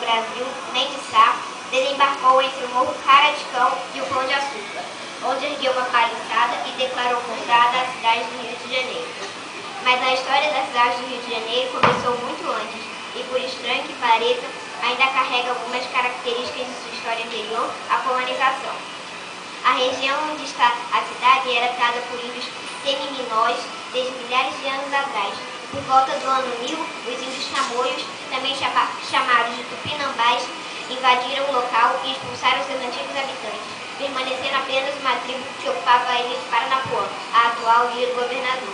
Brasil, Mendes Sá, desembarcou entre o Morro Cara de Cão e o Pão de Açúcar, onde ergueu uma paliçada e declarou comprada a cidade do Rio de Janeiro. Mas a história da cidade do Rio de Janeiro começou muito antes, e por estranho que pareça, ainda carrega algumas características de sua história anterior à colonização. A região onde está a cidade era habitada por índios seminóis desde milhares de anos atrás. Por volta do ano 1000, os índios tamoios, também chamados de tupinambás, invadiram o local e expulsaram seus antigos habitantes, permanecendo apenas uma tribo que ocupava a ilha de Paranapuã, a atual Ilha do Governador.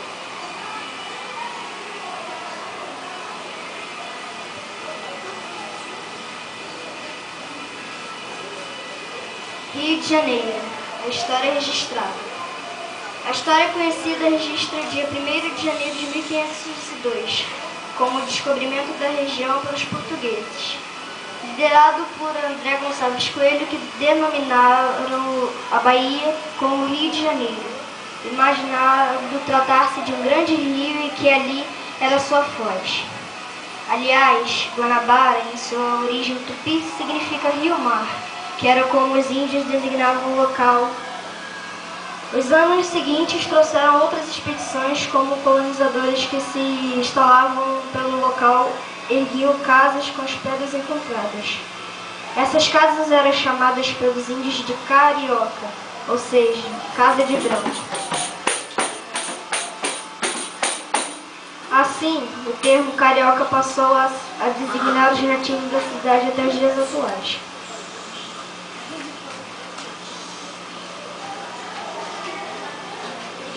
Rio de Janeiro, a história registrada. A história conhecida registra o dia 1º de janeiro de 1502, como o descobrimento da região pelos portugueses, liderado por André Gonçalves Coelho, que denominaram a Bahia como Rio de Janeiro, imaginando tratar-se de um grande rio e que ali era sua foz. Aliás, Guanabara, em sua origem tupi, significa rio-mar, que era como os índios designavam o local. Os anos seguintes trouxeram outras expedições, como colonizadores que se instalavam pelo local erguiam casas com as pedras encontradas. Essas casas eram chamadas pelos índios de carioca, ou seja, casa de branco. Assim, o termo carioca passou a designar os nativos da cidade até os dias atuais.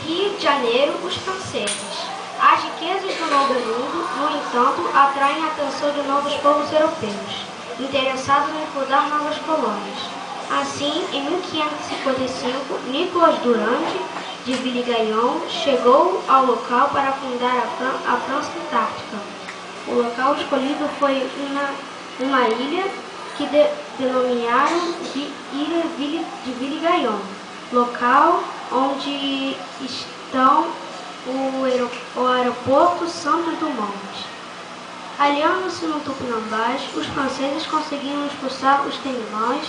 Rio de Janeiro, os franceses. As riquezas do Novo Mundo, no entanto, atraem a atenção de novos povos europeus, interessados em fundar novas colônias. Assim, em 1555, Nicolas Durand, de Villegagnon, chegou ao local para fundar a França Antártica. O local escolhido foi uma ilha que denominaram de Ilha de Villegagnon, local onde estão o aeroporto Santos Dumont. Aliando-se no Tupinambás, os franceses conseguiram expulsar os teimãs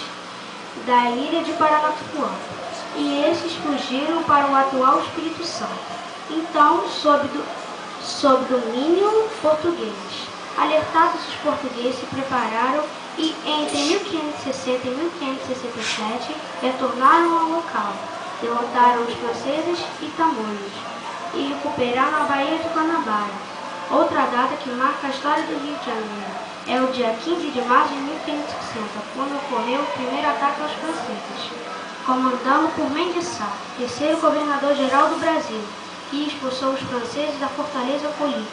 da ilha de Paranapuã, e esses fugiram para o atual Espírito Santo, então sob domínio português. Alertados, os portugueses se prepararam e entre 1560 e 1567 retornaram ao local, derrotaram os franceses e tamoios e recuperaram a Baía de Guanabara. Outra data que marca a história do Rio de Janeiro é o dia 15 de março de 1560, quando ocorreu o primeiro ataque aos franceses, comandado por Mendes Sá, terceiro governador-geral do Brasil, que expulsou os franceses da fortaleza Colírio,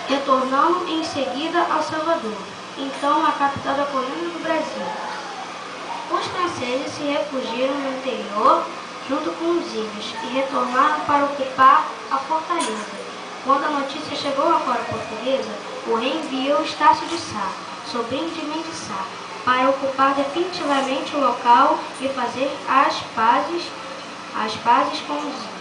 retornando em seguida a Salvador, então a capital da colônia do Brasil. Os franceses se refugiaram no interior junto com os índios e retornaram para ocupar a fortaleza. Quando a notícia chegou à coroa portuguesa, o rei enviou Estácio de Sá, sobrinho de Mendes Sá, para ocupar definitivamente o local e fazer as pazes com os índios.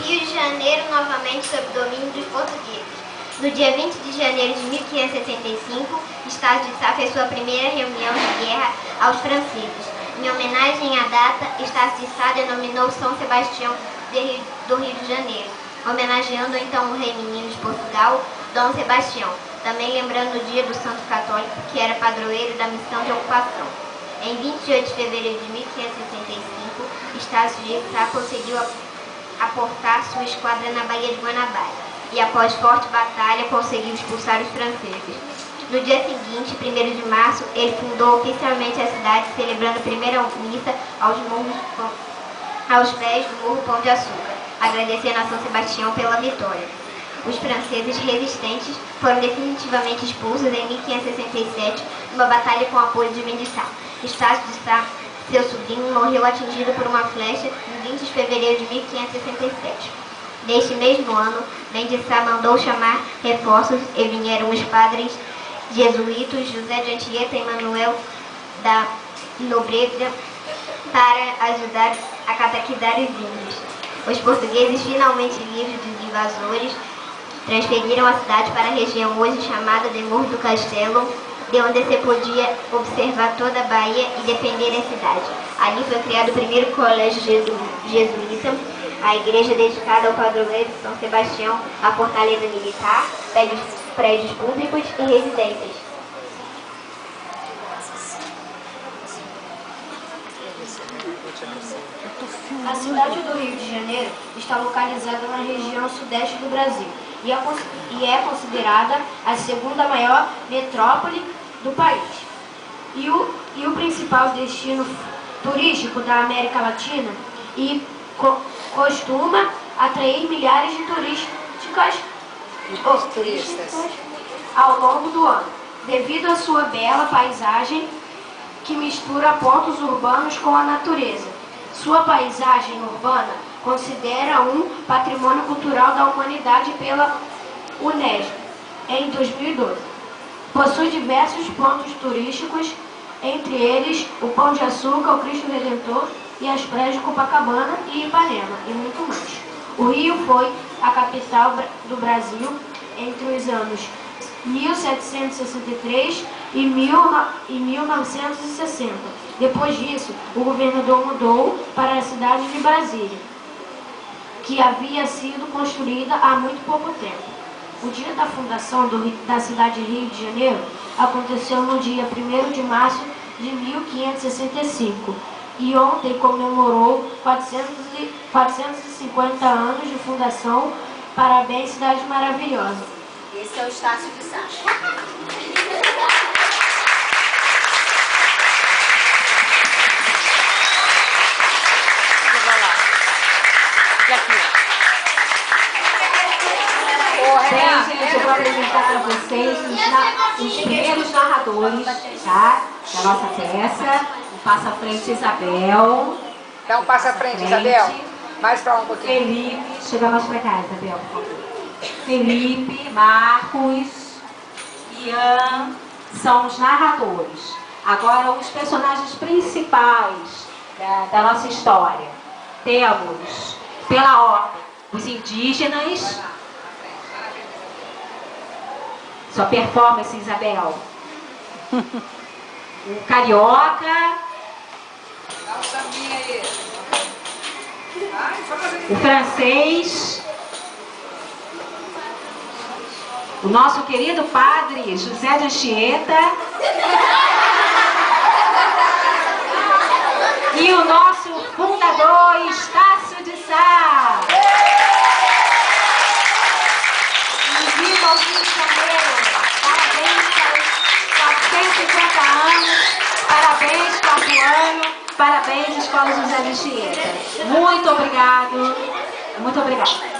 Rio de Janeiro novamente sob domínio dos portugueses. No dia 20 de janeiro de 1565, Estácio de Sá fez sua primeira reunião de guerra aos franceses. Em homenagem à data, Estácio de Sá denominou São Sebastião do Rio de Janeiro, homenageando então o rei menino de Portugal, Dom Sebastião, também lembrando o dia do santo católico, que era padroeiro da missão de ocupação. Em 28 de fevereiro de 1565, Estácio de Sá conseguiu aportar sua esquadra na Baía de Guanabara e, após forte batalha, conseguiu expulsar os franceses. No dia seguinte, 1º de março, ele fundou oficialmente a cidade, celebrando a primeira missa aos pés do Morro Pão de Açúcar, agradecendo a São Sebastião pela vitória. Os franceses resistentes foram definitivamente expulsos em 1567, numa batalha com o apoio de Mendes Sá. Estácio de Sá, seu sobrinho, morreu atingido por uma flecha em 20 de fevereiro de 1567. Neste mesmo ano, Mendes Sá mandou chamar reforços e vieram os padres jesuítas José de Anchieta e Manuel da Nóbrega para ajudar a catequizar os índios. Os portugueses, finalmente livres dos invasores transferiram a cidade para a região hoje chamada de Morro do Castelo, de onde se podia observar toda a Bahia e defender a cidade. Ali foi criado o primeiro colégio jesuíta, a igreja dedicada ao padroeiro de São Sebastião, a fortaleza militar, prédios públicos e residências. A cidade do Rio de Janeiro está localizada na região sudeste do Brasil e é considerada a segunda maior metrópole do país e o principal destino turístico da América Latina e costuma atrair milhares de turistas ao longo do ano, devido à sua bela paisagem que mistura pontos urbanos com a natureza. Sua paisagem urbana considera um patrimônio cultural da humanidade pela Unesco em 2012. Possui diversos pontos turísticos, entre eles o Pão de Açúcar, o Cristo Redentor e as praias de Copacabana e Ipanema, e muito mais. O Rio foi a capital do Brasil entre os anos 1763 e 1960. Depois disso, o governador mudou para a cidade de Brasília, que havia sido construída há muito pouco tempo. O dia da fundação da cidade de Rio de Janeiro aconteceu no dia 1º de março de 1565 e ontem comemorou 450 anos de fundação. Parabéns, cidade maravilhosa. Esse é o Estácio de Sá. Bem, gente, eu vou apresentar para vocês os primeiros narradores, tá? Da nossa peça. O Passa à Frente, Isabel. Dá um passo à frente, Isabel. Mais para um pouquinho. Felipe. Chega mais para cá, Isabel, por favor. Felipe, Marcos, Ian são os narradores. Agora, os personagens principais da nossa história. Temos, pela ordem, os indígenas. Sua performance, Isabel. O carioca. O francês. O nosso querido padre José de Anchieta. E o nosso fundador Estácio de Sá. Viva o Rio de Janeiro! Parabéns pelos 450 anos, parabéns, 4º ano, parabéns, Escola José de Anchieta. Muito obrigado, muito obrigada.